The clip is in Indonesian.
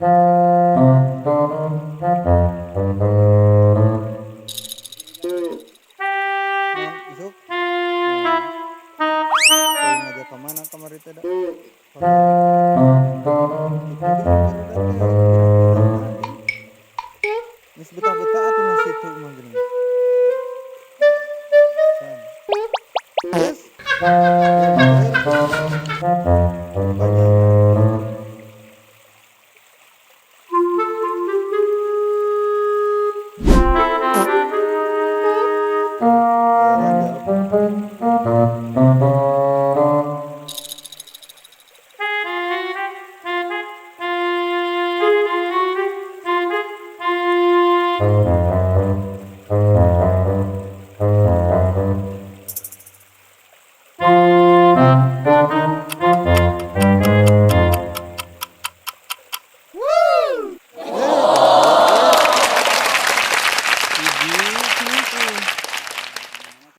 Non isuk. Oh, teuing aja ka mana kamari teh da? Ujug-ujug baru teh pirang-pirang hari. Geus betah-betah atuh na situ mah geuning. Can. Geus, keur bener. Makanya